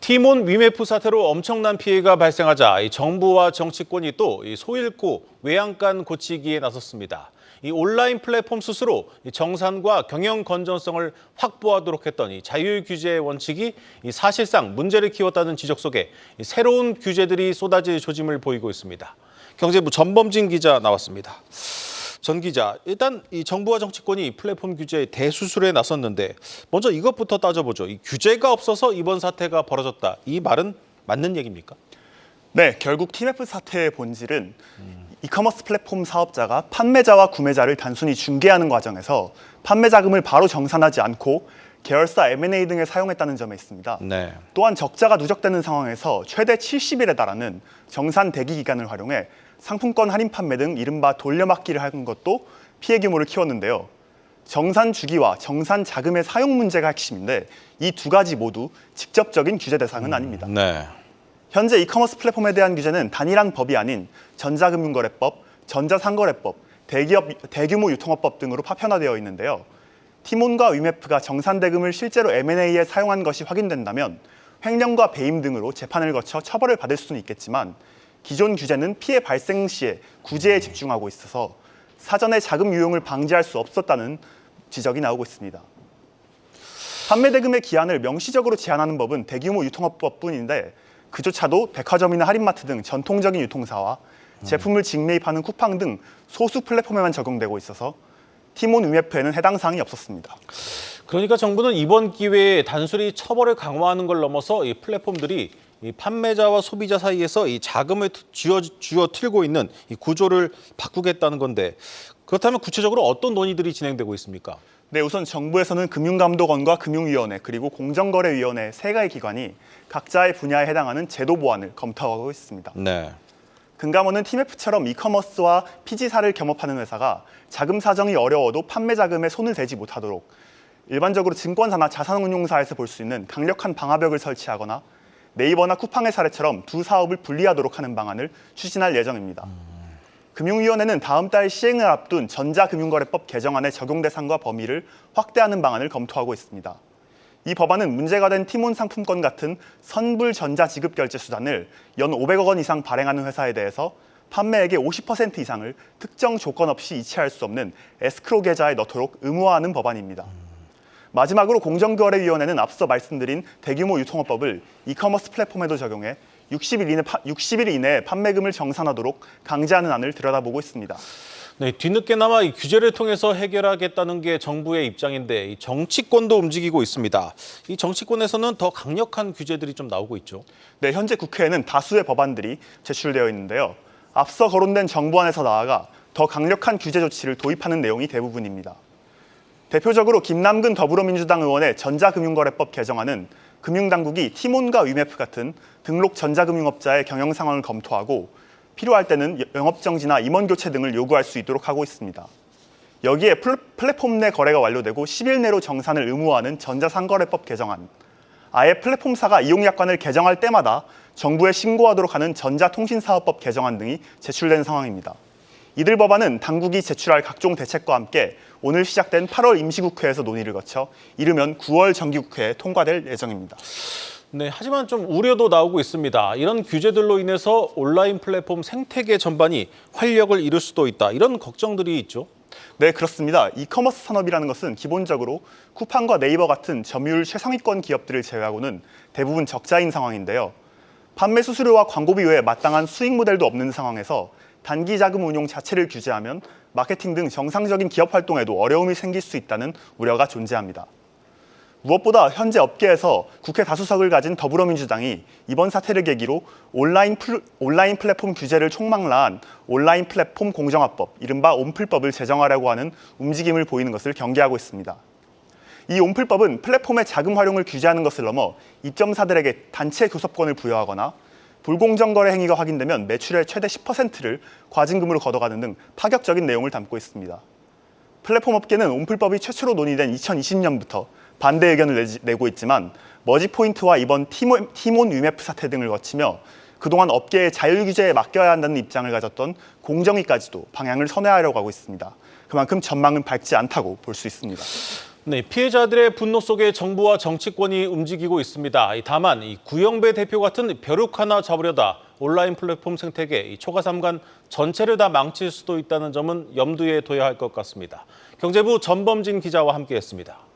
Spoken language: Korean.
티몬 위메프 사태로 엄청난 피해가 발생하자 정부와 정치권이 또 소잃고 외양간 고치기에 나섰습니다. 이 온라인 플랫폼 스스로 정산과 경영 건전성을 확보하도록 했던 자율 규제의 원칙이 사실상 문제를 키웠다는 지적 속에 새로운 규제들이 쏟아질 조짐을 보이고 있습니다. 경제부 전범진 기자 나왔습니다. 전 기자, 일단 이 정부와 정치권이 플랫폼 규제 대수술에 나섰는데 먼저 이것부터 따져보죠. 이 규제가 없어서 이번 사태가 벌어졌다. 이 말은 맞는 얘기입니까? 네, 결국 티맵 사태의 본질은 이커머스 플랫폼 사업자가 판매자와 구매자를 단순히 중개하는 과정에서 판매 자금을 바로 정산하지 않고 계열사 M&A 등에 사용했다는 점에 있습니다. 네. 또한 적자가 누적되는 상황에서 최대 70일에 달하는 정산 대기 기간을 활용해 상품권 할인 판매 등 이른바 돌려막기를 한 것도 피해 규모를 키웠는데요. 정산 주기와 정산 자금의 사용 문제가 핵심인데 이 두 가지 모두 직접적인 규제 대상은 아닙니다. 네. 현재 이커머스 플랫폼에 대한 규제는 단일한 법이 아닌 전자금융거래법, 전자상거래법, 대규모 유통업법 등으로 파편화되어 있는데요. 티몬과 위메프가 정산 대금을 실제로 M&A에 사용한 것이 확인된다면 횡령과 배임 등으로 재판을 거쳐 처벌을 받을 수는 있겠지만 기존 규제는 피해 발생 시에 구제에 집중하고 있어서 사전에 자금 유용을 방지할 수 없었다는 지적이 나오고 있습니다. 판매 대금의 기한을 명시적으로 제한하는 법은 대규모 유통업법뿐인데 그조차도 백화점이나 할인마트 등 전통적인 유통사와 제품을 직매입하는 쿠팡 등 소수 플랫폼에만 적용되고 있어서 티몬 위메프에는 해당 사항이 없었습니다. 그러니까 정부는 이번 기회에 단순히 처벌을 강화하는 걸 넘어서 이 플랫폼들이 이 판매자와 소비자 사이에서 이 자금을 쥐어 틀고 있는 이 구조를 바꾸겠다는 건데 그렇다면 구체적으로 어떤 논의들이 진행되고 있습니까? 네, 우선 정부에서는 금융감독원과 금융위원회 그리고 공정거래위원회 세 가지 기관이 각자의 분야에 해당하는 제도 보완을 검토하고 있습니다. 네. 금감원은 티맵처럼 이커머스와 피지사를 겸업하는 회사가 자금 사정이 어려워도 판매 자금에 손을 대지 못하도록 일반적으로 증권사나 자산운용사에서 볼 수 있는 강력한 방화벽을 설치하거나 네이버나 쿠팡의 사례처럼 두 사업을 분리하도록 하는 방안을 추진할 예정입니다. 금융위원회는 다음 달 시행을 앞둔 전자금융거래법 개정안의 적용 대상과 범위를 확대하는 방안을 검토하고 있습니다. 이 법안은 문제가 된 티몬 상품권 같은 선불 전자지급 결제 수단을 연 500억 원 이상 발행하는 회사에 대해서 판매액의 50% 이상을 특정 조건 없이 이체할 수 없는 에스크로 계좌에 넣도록 의무화하는 법안입니다. 마지막으로 공정거래위원회는 앞서 말씀드린 대규모 유통업법을 이커머스 플랫폼에도 적용해 60일 이내에 판매금을 정산하도록 강제하는 안을 들여다보고 있습니다. 네, 뒤늦게나마 이 규제를 통해서 해결하겠다는 게 정부의 입장인데 이 정치권도 움직이고 있습니다. 이 정치권에서는 더 강력한 규제들이 좀 나오고 있죠. 네, 현재 국회에는 다수의 법안들이 제출되어 있는데요. 앞서 거론된 정부안에서 나아가 더 강력한 규제 조치를 도입하는 내용이 대부분입니다. 대표적으로 김남근 더불어민주당 의원의 전자금융거래법 개정안은 금융당국이 티몬과 위메프 같은 등록 전자금융업자의 경영 상황을 검토하고 필요할 때는 영업정지나 임원교체 등을 요구할 수 있도록 하고 있습니다. 여기에 플랫폼 내 거래가 완료되고 10일 내로 정산을 의무화하는 전자상거래법 개정안, 아예 플랫폼사가 이용약관을 개정할 때마다 정부에 신고하도록 하는 전자통신사업법 개정안 등이 제출된 상황입니다. 이들 법안은 당국이 제출할 각종 대책과 함께 오늘 시작된 8월 임시국회에서 논의를 거쳐 이르면 9월 정기국회에 통과될 예정입니다. 네, 하지만 좀 우려도 나오고 있습니다. 이런 규제들로 인해서 온라인 플랫폼 생태계 전반이 활력을 잃을 수도 있다. 이런 걱정들이 있죠. 네, 그렇습니다. 이커머스 산업이라는 것은 기본적으로 쿠팡과 네이버 같은 점유율 최상위권 기업들을 제외하고는 대부분 적자인 상황인데요. 판매 수수료와 광고비 외에 마땅한 수익 모델도 없는 상황에서 단기 자금 운용 자체를 규제하면 마케팅 등 정상적인 기업 활동에도 어려움이 생길 수 있다는 우려가 존재합니다. 무엇보다 현재 업계에서 국회 다수석을 가진 더불어민주당이 이번 사태를 계기로 온라인 플랫폼 규제를 총망라한 온라인 플랫폼 공정화법, 이른바 온플법을 제정하려고 하는 움직임을 보이는 것을 경계하고 있습니다. 이 온플법은 플랫폼의 자금 활용을 규제하는 것을 넘어 입점사들에게 단체 교섭권을 부여하거나 불공정 거래 행위가 확인되면 매출의 최대 10%를 과징금으로 걷어가는 등 파격적인 내용을 담고 있습니다. 플랫폼 업계는 온플법이 최초로 논의된 2020년부터 반대 의견을 내고 있지만 머지포인트와 이번 티몬 위메프 사태 등을 거치며 그동안 업계의 자율 규제에 맡겨야 한다는 입장을 가졌던 공정위까지도 방향을 선회하려고 하고 있습니다. 그만큼 전망은 밝지 않다고 볼 수 있습니다. 네, 피해자들의 분노 속에 정부와 정치권이 움직이고 있습니다. 다만 구영배 대표 같은 벼룩 하나 잡으려다 온라인 플랫폼 생태계 초가삼간 전체를 다 망칠 수도 있다는 점은 염두에 둬야 할 것 같습니다. 경제부 전범진 기자와 함께했습니다.